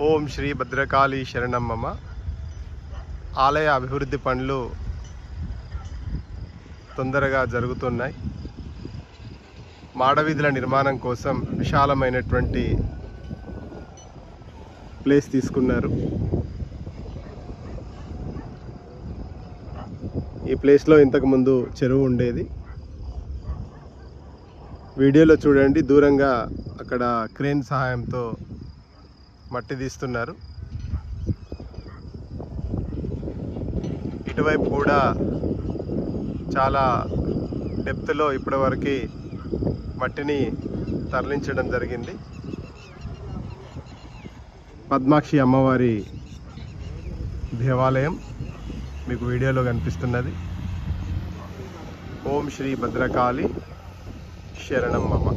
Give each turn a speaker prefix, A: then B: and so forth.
A: ఓం శ్రీ భద్రకాళి శరణం మమ. ఆలయ అభివృద్ధి పనులు తొందరగా జరుగుతున్నాయి. మాడవీధుల నిర్మాణం కోసం విశాలమైనటువంటి ప్లేస్ తీసుకున్నారు. ఈ ప్లేస్లో ఇంతకుముందు చెరువు ఉండేది. వీడియోలో చూడండి, దూరంగా అక్కడ క్రేన్ సహాయంతో మట్టి తీస్తున్నారు. ఇటువైపు కూడా చాలా డెప్త్లో ఇప్పటివరకు మట్టిని తరలించడం జరిగింది. పద్మాక్షి అమ్మవారి దేవాలయం మీకు వీడియోలో కనిపిస్తున్నది. ఓం శ్రీ భద్రకాళి శరణం మమ.